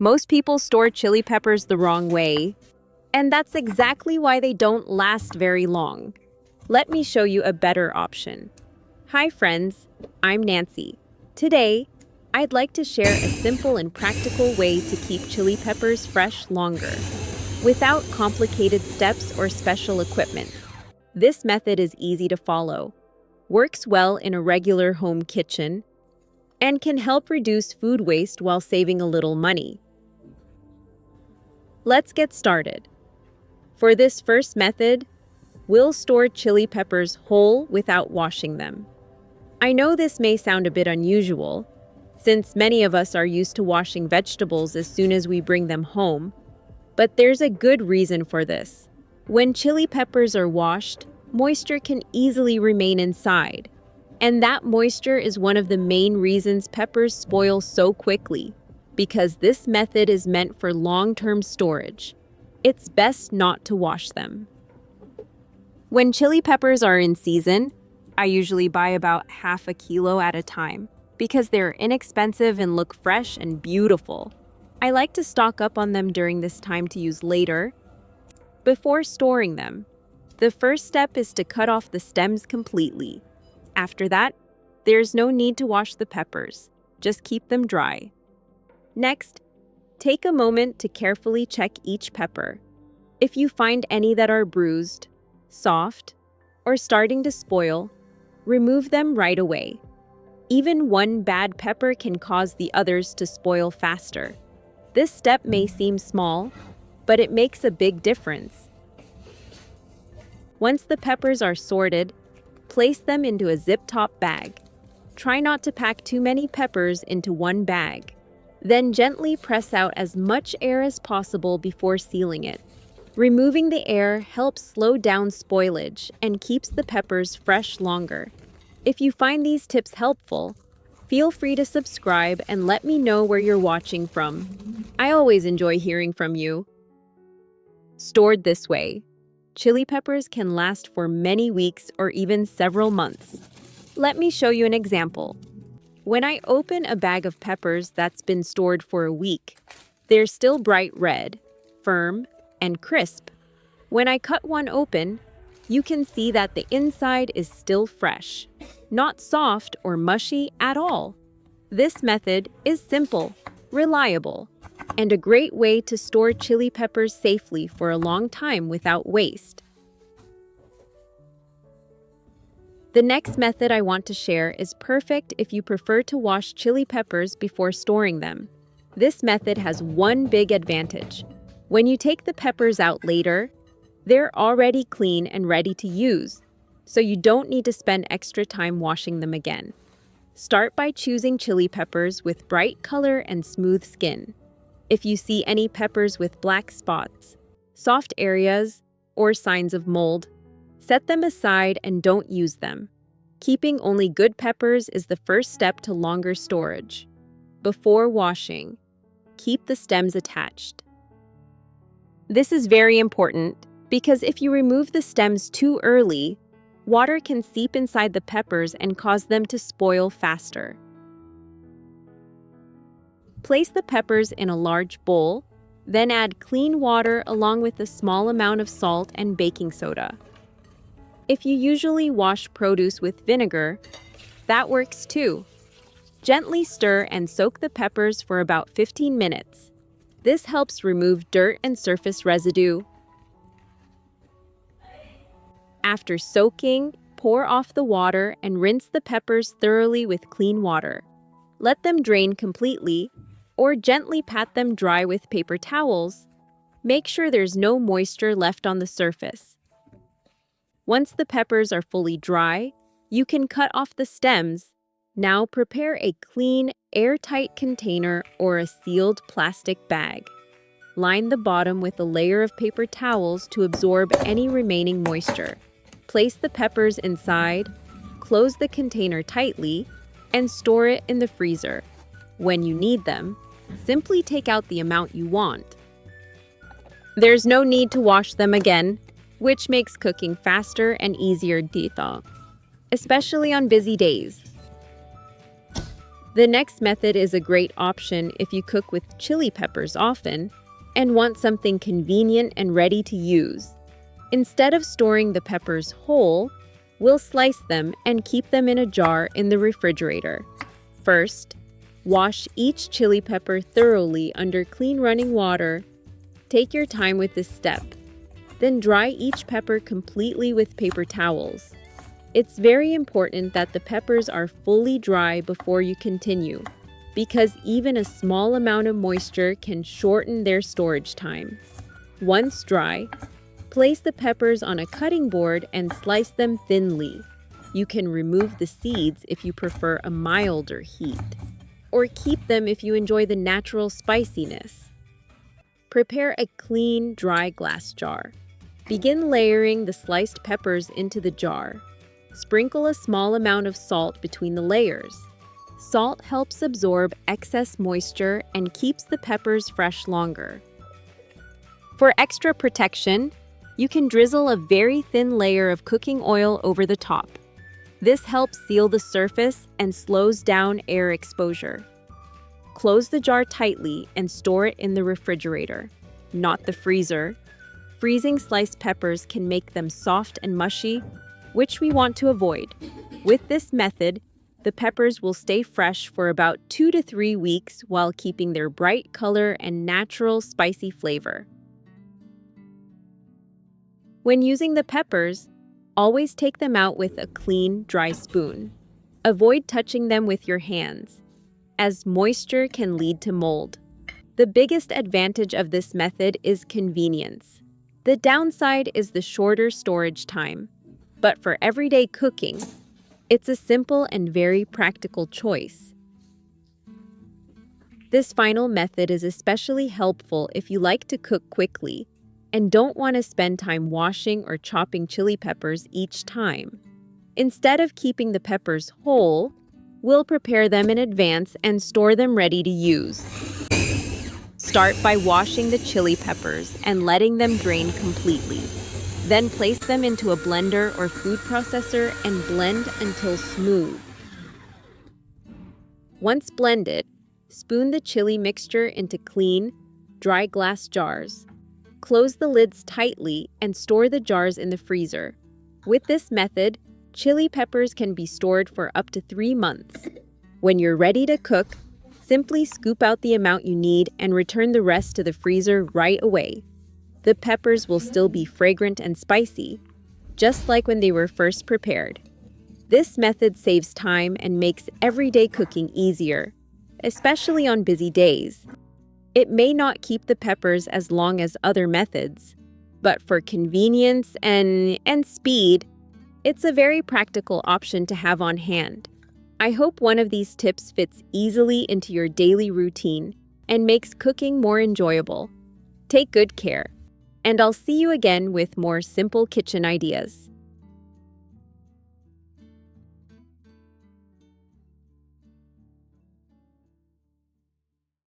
Most people store chili peppers the wrong way, and that's exactly why they don't last very long. Let me show you a better option. Hi friends, I'm Nancy. Today, I'd like to share a simple and practical way to keep chili peppers fresh longer, without complicated steps or special equipment. This method is easy to follow, works well in a regular home kitchen, and can help reduce food waste while saving a little money. Let's get started. For this first method, we'll store chili peppers whole without washing them. I know this may sound a bit unusual, since many of us are used to washing vegetables as soon as we bring them home, but there's a good reason for this. When chili peppers are washed, moisture can easily remain inside, and that moisture is one of the main reasons peppers spoil so quickly, because this method is meant for long-term storage. It's best not to wash them. When chili peppers are in season, I usually buy about half a kilo at a time because they're inexpensive and look fresh and beautiful. I like to stock up on them during this time to use later. Before storing them, the first step is to cut off the stems completely. After that, there's no need to wash the peppers. Just keep them dry. Next, take a moment to carefully check each pepper. If you find any that are bruised, soft, or starting to spoil, remove them right away. Even one bad pepper can cause the others to spoil faster. This step may seem small, but it makes a big difference. Once the peppers are sorted, place them into a zip-top bag. Try not to pack too many peppers into one bag. Then gently press out as much air as possible before sealing it. Removing the air helps slow down spoilage and keeps the peppers fresh longer. If you find these tips helpful, feel free to subscribe and let me know where you're watching from. I always enjoy hearing from you. Stored this way, chili peppers can last for many weeks or even several months. Let me show you an example. When I open a bag of peppers that's been stored for a week, they're still bright red, firm, and crisp. When I cut one open, you can see that the inside is still fresh, not soft or mushy at all. This method is simple, reliable, and a great way to store chili peppers safely for a long time without waste. The next method I want to share is perfect if you prefer to wash chili peppers before storing them. This method has one big advantage. When you take the peppers out later, they're already clean and ready to use, so you don't need to spend extra time washing them again. Start by choosing chili peppers with bright color and smooth skin. If you see any peppers with black spots, soft areas, or signs of mold, set them aside and don't use them. Keeping only good peppers is the first step to longer storage. Before washing, keep the stems attached. This is very important because if you remove the stems too early, water can seep inside the peppers and cause them to spoil faster. Place the peppers in a large bowl, then add clean water along with a small amount of salt and baking soda. If you usually wash produce with vinegar, that works too. Gently stir and soak the peppers for about 15 minutes. This helps remove dirt and surface residue. After soaking, pour off the water and rinse the peppers thoroughly with clean water. Let them drain completely, or gently pat them dry with paper towels. Make sure there's no moisture left on the surface. Once the peppers are fully dry, you can cut off the stems. Now prepare a clean, airtight container or a sealed plastic bag. Line the bottom with a layer of paper towels to absorb any remaining moisture. Place the peppers inside, close the container tightly, and store it in the freezer. When you need them, simply take out the amount you want. There's no need to wash them again, which makes cooking faster and easier dito, especially on busy days. The next method is a great option if you cook with chili peppers often and want something convenient and ready to use. Instead of storing the peppers whole, we'll slice them and keep them in a jar in the refrigerator. First, wash each chili pepper thoroughly under clean running water. Take your time with this step. Then dry each pepper completely with paper towels. It's very important that the peppers are fully dry before you continue, because even a small amount of moisture can shorten their storage time. Once dry, place the peppers on a cutting board and slice them thinly. You can remove the seeds if you prefer a milder heat, or keep them if you enjoy the natural spiciness. Prepare a clean, dry glass jar. Begin layering the sliced peppers into the jar. Sprinkle a small amount of salt between the layers. Salt helps absorb excess moisture and keeps the peppers fresh longer. For extra protection, you can drizzle a very thin layer of cooking oil over the top. This helps seal the surface and slows down air exposure. Close the jar tightly and store it in the refrigerator, not the freezer. Freezing sliced peppers can make them soft and mushy, which we want to avoid. With this method, the peppers will stay fresh for about 2 to 3 weeks while keeping their bright color and natural spicy flavor. When using the peppers, always take them out with a clean, dry spoon. Avoid touching them with your hands, as moisture can lead to mold. The biggest advantage of this method is convenience. The downside is the shorter storage time. But for everyday cooking, it's a simple and very practical choice. This final method is especially helpful if you like to cook quickly and don't want to spend time washing or chopping chili peppers each time. Instead of keeping the peppers whole, we'll prepare them in advance and store them ready to use. Start by washing the chili peppers and letting them drain completely. Then place them into a blender or food processor and blend until smooth. Once blended, spoon the chili mixture into clean, dry glass jars. Close the lids tightly and store the jars in the freezer. With this method, chili peppers can be stored for up to 3 months. When you're ready to cook, simply scoop out the amount you need and return the rest to the freezer right away. The peppers will still be fragrant and spicy, just like when they were first prepared. This method saves time and makes everyday cooking easier, especially on busy days. It may not keep the peppers as long as other methods, but for convenience and speed, it's a very practical option to have on hand. I hope one of these tips fits easily into your daily routine and makes cooking more enjoyable. Take good care, and I'll see you again with more simple kitchen ideas.